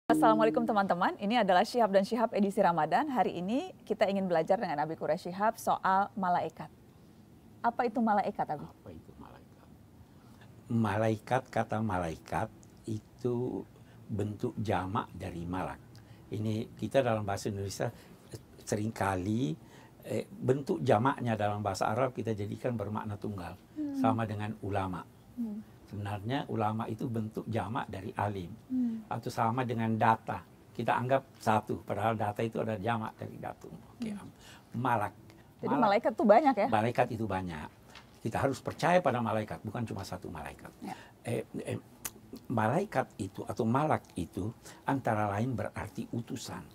Assalamualaikum teman-teman, ini adalah Syihab dan Syihab edisi Ramadan. Hari ini kita ingin belajar dengan Abi Quraish Syihab soal malaikat. Apa itu malaikat, Abi? Apa itu malaikat? Malaikat, kata malaikat itu bentuk jamak dari malak. Ini kita dalam bahasa Indonesia seringkali bentuk jamaknya dalam bahasa Arab kita jadikan bermakna tunggal. Sama dengan ulama. Sebenarnya ulama itu bentuk jamak dari alim. Atau sama dengan data. Kita anggap satu, padahal data itu ada jamak dari datum. Malak. Jadi malaikat itu banyak ya? Malaikat itu banyak. Kita harus percaya pada malaikat, bukan cuma satu malaikat. Ya. Malaikat itu atau malak itu antara lain berarti utusan.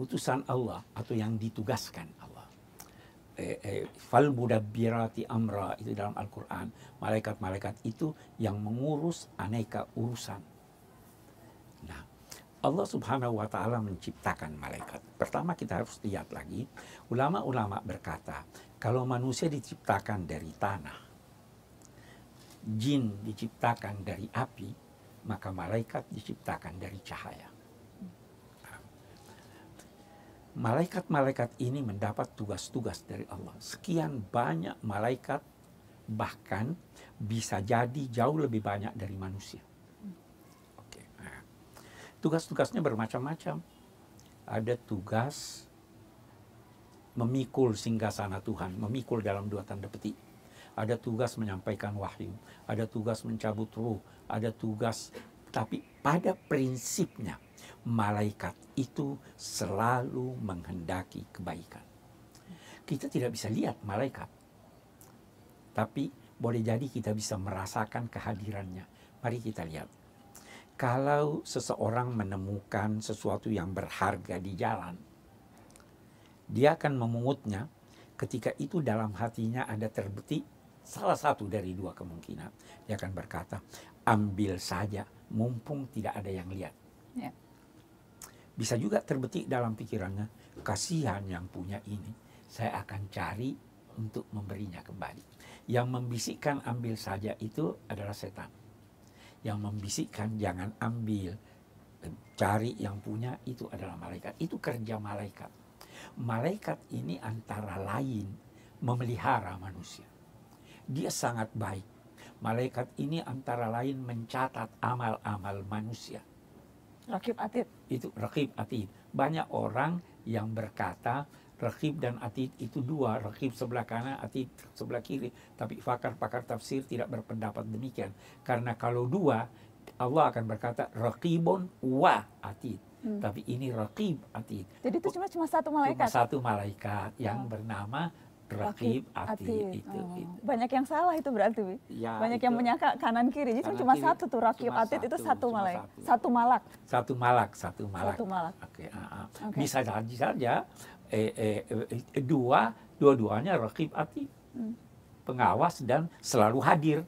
Utusan Allah atau yang ditugaskan Allah. Fal mudabbirati amra itu dalam Al-Quran. Malaikat-malaikat itu yang mengurus aneka urusan. Nah, Allah Subhanahu wa Ta'ala menciptakan malaikat. Pertama kita harus lihat lagi, ulama-ulama berkata, kalau manusia diciptakan dari tanah, jin diciptakan dari api, maka malaikat diciptakan dari cahaya. Malaikat-malaikat ini mendapat tugas-tugas dari Allah. Sekian banyak malaikat, bahkan bisa jadi jauh lebih banyak dari manusia. Tugas-tugasnya bermacam-macam. Ada tugas memikul singgasana Tuhan, memikul dalam dua tanda petik. Ada tugas menyampaikan wahyu, ada tugas mencabut ruh, ada tugas, tapi pada prinsipnya malaikat itu selalu menghendaki kebaikan. Kita tidak bisa lihat malaikat, tapi boleh jadi kita bisa merasakan kehadirannya. Mari kita lihat. Kalau seseorang menemukan sesuatu yang berharga di jalan, dia akan memungutnya. Ketika itu dalam hatinya ada terbetik salah satu dari dua kemungkinan. Dia akan berkata, ambil saja, mumpung tidak ada yang lihat. Ya. Bisa juga terbetik dalam pikirannya, kasihan yang punya ini, saya akan cari untuk memberinya kembali. Yang membisikkan ambil saja itu adalah setan. Yang membisikkan jangan ambil, cari yang punya itu adalah malaikat. Itu kerja malaikat. Malaikat ini antara lain memelihara manusia. Dia sangat baik. Malaikat ini antara lain mencatat amal-amal manusia. Raqib Atid. Itu Raqib Atid. Banyak orang yang berkata Raqib dan Atid itu dua. Raqib sebelah kanan, Atid sebelah kiri. Tapi pakar-pakar tafsir tidak berpendapat demikian. Karena kalau dua, Allah akan berkata Raqibun wa Atid. Tapi ini Raqib Atid. Jadi itu cuma satu malaikat? Cuma satu malaikat yang bernama Raqib Atid. Itu. Banyak yang salah itu berarti, Bi. Ya, banyak yang menyangka kanan kiri. Jadi cuma kiri, satu tuh Raqib Atid itu satu malaikat. Satu malak. Satu malak, satu malak. Satu malak. Okay. Bisa saja dua-duanya Raqib Atid. Pengawas dan selalu hadir.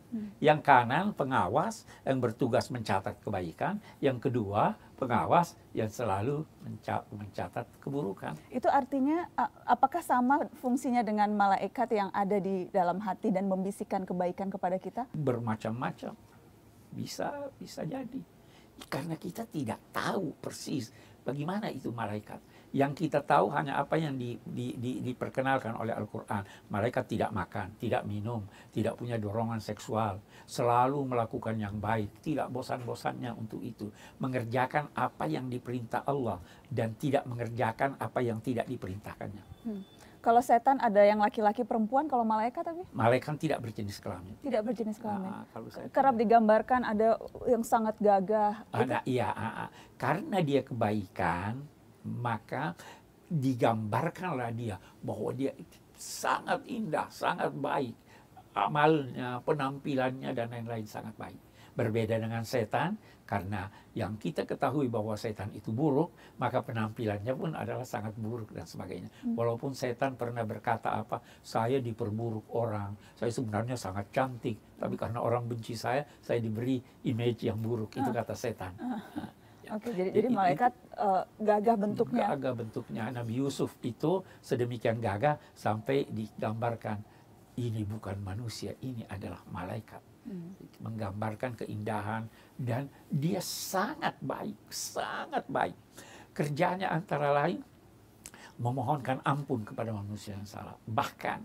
Yang kanan pengawas yang bertugas mencatat kebaikan, yang kedua pengawas yang selalu mencatat keburukan. Itu artinya apakah sama fungsinya dengan malaikat yang ada di dalam hati dan membisikkan kebaikan kepada kita? Bermacam-macam. Bisa jadi. Karena kita tidak tahu persis bagaimana itu malaikat. Yang kita tahu hanya apa yang diperkenalkan oleh Al-Quran. Malaikat tidak makan, tidak minum, tidak punya dorongan seksual. Selalu melakukan yang baik, tidak bosan-bosannya untuk itu. Mengerjakan apa yang diperintah Allah dan tidak mengerjakan apa yang tidak diperintahkannya. Kalau setan ada yang laki-laki perempuan, kalau malaikat tapi? Malaikat tidak berjenis kelamin. Tidak berjenis kelamin. Kerap digambarkan ada yang sangat gagah. Iya, karena dia kebaikan, maka digambarkanlah dia bahwa dia sangat indah, sangat baik. Amalnya, penampilannya, dan lain-lain sangat baik. Berbeda dengan setan, karena yang kita ketahui bahwa setan itu buruk, maka penampilannya pun adalah sangat buruk dan sebagainya. Walaupun setan pernah berkata apa, saya diperburuk orang, saya sebenarnya sangat cantik, tapi karena orang benci saya diberi image yang buruk, itu kata setan. Oke, jadi malaikat gagah bentuknya. Gagah bentuknya. Nabi Yusuf itu sedemikian gagah sampai digambarkan, ini bukan manusia, ini adalah malaikat. menggambarkan keindahan, dan dia sangat baik, sangat baik. Kerjanya antara lain memohonkan ampun kepada manusia yang salah. Bahkan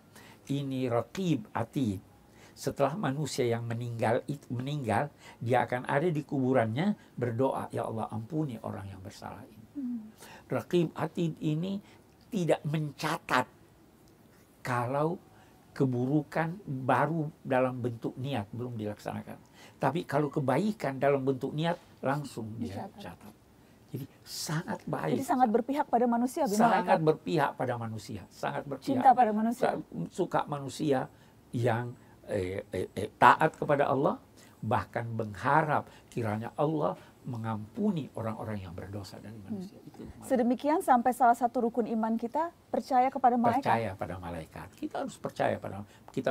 ini Raqib Atid. Setelah manusia yang meninggal, dia akan ada di kuburannya berdoa, ya Allah ampuni orang yang bersalah ini. Raqib Atid ini tidak mencatat kalau keburukan baru dalam bentuk niat belum dilaksanakan. Tapi kalau kebaikan dalam bentuk niat langsung dia catat. Jadi sangat baik. Jadi sangat berpihak pada manusia. Sangat berpihak pada manusia. Sangat berpihak. Cinta pada manusia. Suka manusia yang taat kepada Allah, bahkan mengharap kiranya Allah mengampuni orang-orang yang berdosa dari manusia. Itu sedemikian sampai salah satu rukun iman kita percaya kepada malaikat. Percaya pada malaikat. Kita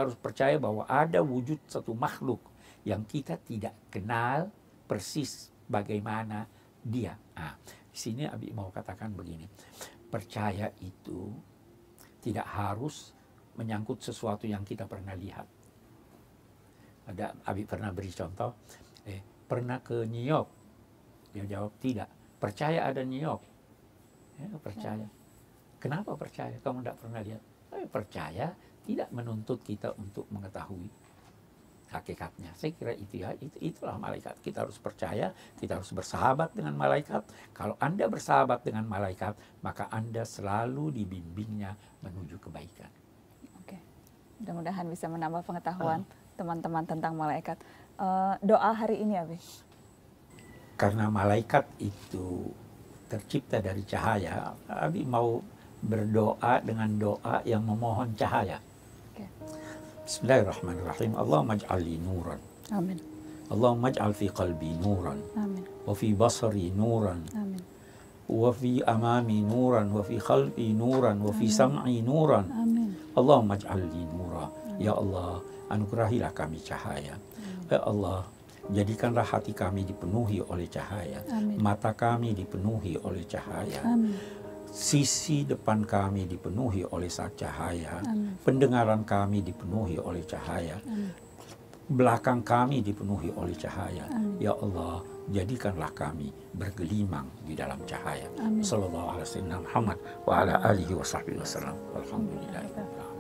harus percaya bahwa ada wujud satu makhluk yang kita tidak kenal persis bagaimana dia. Nah, di sini Abi mau katakan begini. Percaya itu tidak harus menyangkut sesuatu yang kita pernah lihat. Abi pernah beri contoh, pernah ke New York? Dia jawab tidak. Percaya ada New York? Percaya. Kenapa percaya? Kamu tidak pernah lihat? Percaya tidak menuntut kita untuk mengetahui hakikatnya. Saya kira itu ya, itulah malaikat. Kita harus percaya, kita harus bersahabat dengan malaikat. Kalau Anda bersahabat dengan malaikat, maka Anda selalu dibimbingnya menuju kebaikan. Oke, mudah-mudahan bisa menambah pengetahuan teman-teman tentang malaikat. Doa hari ini, Abi. Karena malaikat itu tercipta dari cahaya, Abi mau berdoa dengan doa yang memohon cahaya. Okay. Bismillahirrahmanirrahim. Allahumma ij'alli nuran. Amin. Allahumma ij'al fi qalbi nuran. Amin. Wa fi basari nuran. Amin. Wa fi amami nuran. Wa fi khalfi nuran. Wa fi sam'i nuran. Amin. Allahumma ij'alli nuran. Ya Allah, anugerahilah kami cahaya. Ya Allah, jadikanlah hati kami dipenuhi oleh cahaya. Amin. Mata kami dipenuhi oleh cahaya. Amin. Sisi depan kami dipenuhi oleh cahaya. Amin. Pendengaran kami dipenuhi oleh cahaya. Amin. Belakang kami dipenuhi oleh cahaya. Amin. Ya Allah, jadikanlah kami bergelimang di dalam cahaya. Amin. Sallallahu alaihi wasallam Muhammad wa ala alihi wa sahbihi wasallam. Alhamdulillah.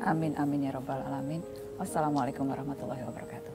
Amin, amin ya rabbal alamin. Wassalamualaikum warahmatullahi wabarakatuh.